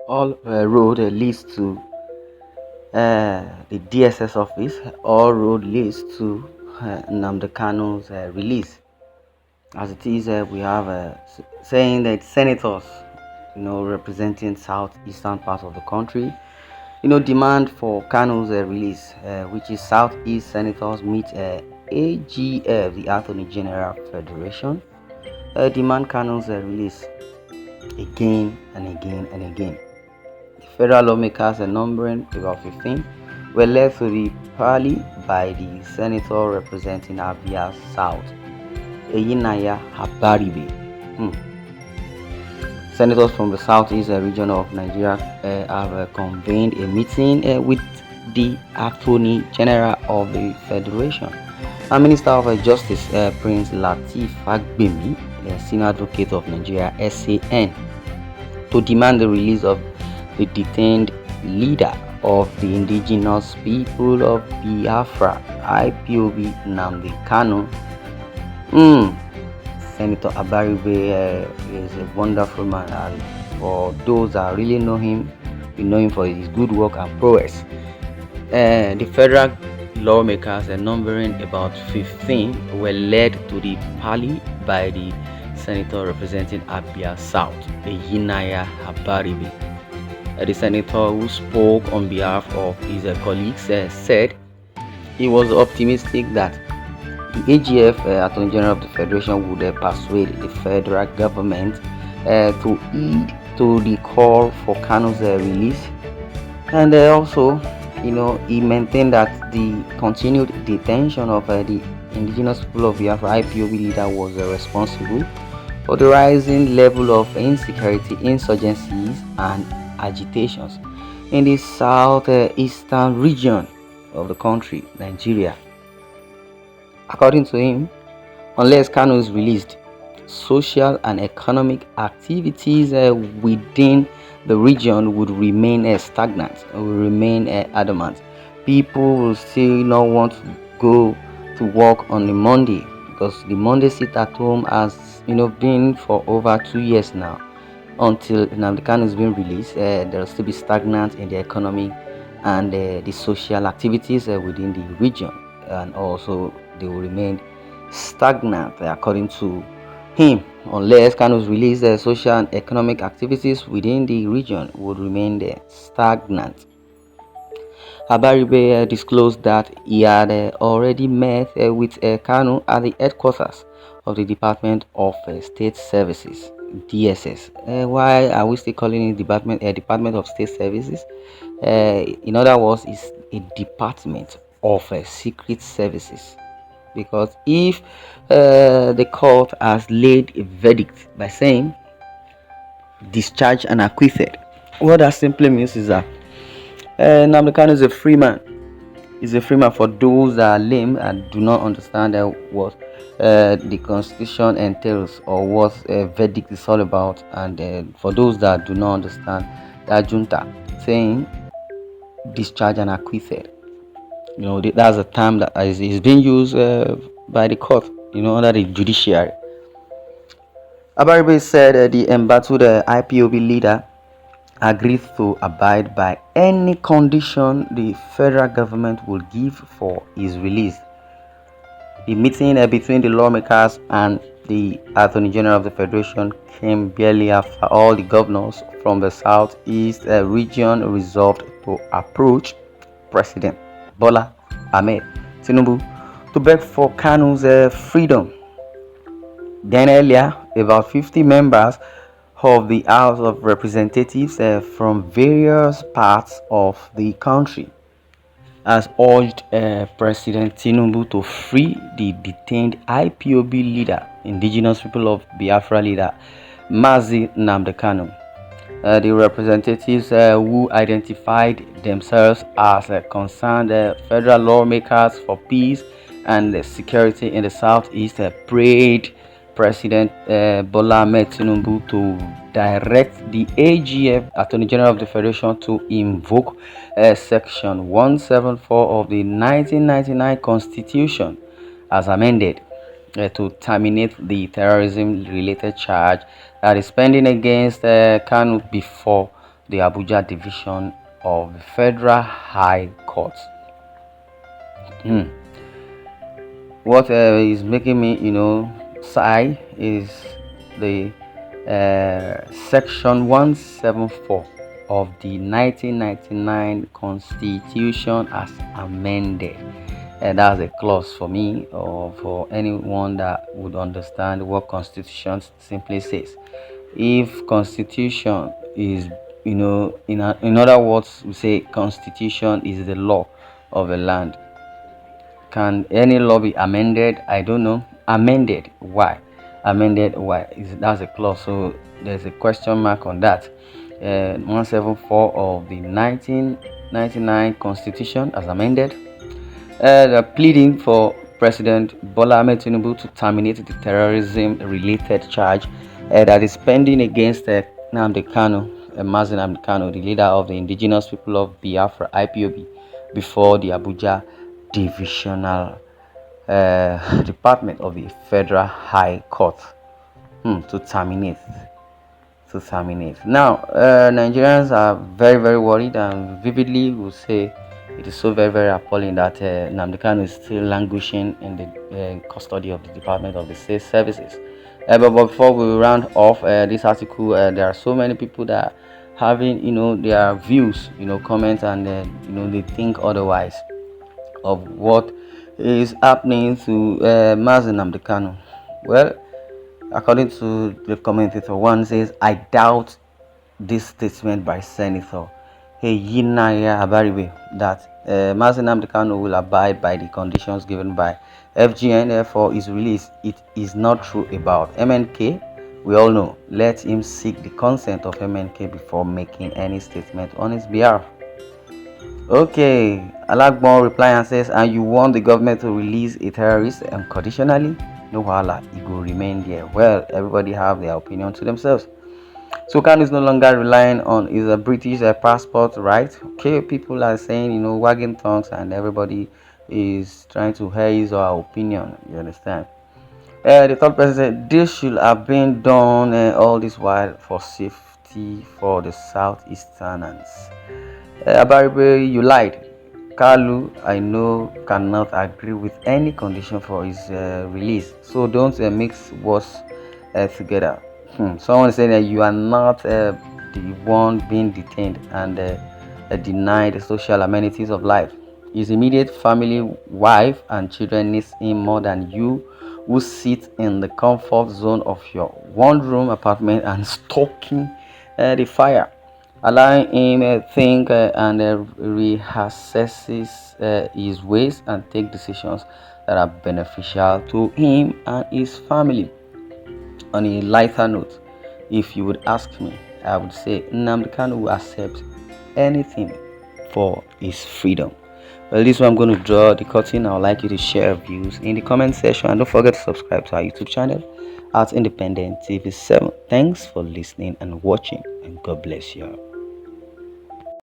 All road leads to the DSS office. All road leads to Nnamdi Kanu's release. As it is, we have saying that senators, representing southeastern part of the country, demand for Kanu's release, which is Southeast senators meet AGF, the Attorney General Federation, demand Kanu's release again and again and again. The federal lawmakers, numbering about 15, were led to the parley by the senator representing Abia South, Eyinaya Abaribe. Senators from the southeast region of Nigeria have convened a meeting with the Attorney General of the Federation and Minister of Justice Prince Lateef Fagbemi, Senior Advocate of Nigeria (SAN), to demand the release of the detained leader of the indigenous people of Biafra (IPOB) Nnamdi Kanu. Senator Abaribe is a wonderful man, and for those that really know him, we know him for his good work and prowess. The federal lawmakers, numbering about 15, were led to the parley by the senator representing Abia South, Eyinaya Abaribe. The senator, who spoke on behalf of his colleagues, said he was optimistic that the AGF, Attorney General of the Federation, would persuade the federal government to heed to the call for Kanu's release, and also, he maintained that the continued detention of the indigenous people of Biafra IPOB leader was responsible for the rising level of insecurity, insurgencies, and agitations in the southeastern region of the country, Nigeria. According to him, unless Kanu is released, social and economic activities within the region would remain stagnant, will remain adamant. People will still not want to go to work on the Monday, because the Monday sit at home has been for over 2 years now. Until Nnamdi Kanu is being released, there will still be stagnant in the economy and the social activities within the region, and also they will remain stagnant according to him. Unless Kanu's release, the social and economic activities within the region would remain stagnant. Abaribe disclosed that he had already met with Kanu at the headquarters of the Department of State Services (DSS). Why are we still calling it Department of State Services? In other words, it's a department of secret services, because if the court has laid a verdict by saying discharged and acquitted, what that simply means is that Nnamdi Kanu is a free man. He's a free man. For those that are lame and do not understand what the constitution entails or what a verdict is all about, and for those that do not understand that junta saying discharged and acquitted, that's a term that is being used by the court, under the judiciary. Abaribe said the embattled IPOB leader agreed to abide by any condition the federal government will give for his release. The meeting between the lawmakers and the Attorney General of the Federation came barely after all the governors from the southeast region resolved to approach President Bola Ahmed Tinubu to beg for Kanu's freedom. Then earlier, about 50 members of the House of Representatives from various parts of the country has urged President Tinubu to free the detained IPOB leader, indigenous people of Biafra leader, Mazi Nnamdi Kanu. The representatives who identified themselves as concerned federal lawmakers for peace and security in the southeast prayed President Bola Ahmed Tinubu to direct the AGF, Attorney General of the Federation, to invoke Section 174 of the 1999 Constitution as amended to terminate the terrorism-related charge that is pending against Kanu before the Abuja division of the Federal High Court. Hmm. What is making me, sigh is the section 174 of the 1999 Constitution as amended. And that's a clause for me or for anyone that would understand what Constitution simply says. If Constitution is, in other words, we say Constitution is the law of a land. Can any law be amended? I don't know. Amended? Why? Amended? Why? That's a clause. So there's a question mark on that. 174 of the 1999 Constitution as amended. The pleading for President Bola Ahmed Tinubu to terminate the terrorism-related charge that is pending against Nnamdi Kanu, Nnamdi Kanu, the leader of the indigenous people of Biafra (IPOB), before the Abuja Divisional Department of the Federal High Court to terminate. Now, Nigerians are very, very worried, and vividly will say it is so very, very appalling that Nnamdi Kanu is still languishing in the custody of the Department of the State Services. But before we round off this article, there are so many people that are having, their views, comments, and they think otherwise of what is happening to Nnamdi Kanu. Well, according to the commentator, one says, I doubt this statement by Senator Abaribe that Nnamdi Kanu will abide by the conditions given by FGN for his release. It is not true about MNK. We all know. Let him seek the consent of MNK before making any statement on his behalf. Okay, Alagbon reply and says, and you want the government to release a terrorist unconditionally? No wahala, it will remain there. Well, everybody have their opinion to themselves. So Kanu is no longer relying on his British passport, right? Okay, people are saying, wagging tongues, and everybody is trying to hear his or her opinion. You understand? The third person said, this should have been done all this while for safety for the southeasterners. Abaribe, you lied. Kalu, I know, cannot agree with any condition for his release. So don't mix words together. Someone said that you are not the one being detained and denied social amenities of life. His immediate family, wife, and children needs him more than you, who sit in the comfort zone of your one-room apartment and stoking the fire. Allowing him think and reassesses his ways and take decisions that are beneficial to him and his family. On a lighter note, if you would ask me, I would say Nnamdi Kanu will accept anything for his freedom. Well, this is where I'm going to draw the curtain. I would like you to share views in the comment section, and don't forget to subscribe to our YouTube channel at Independent TV 7. Thanks for listening and watching, and God bless you all.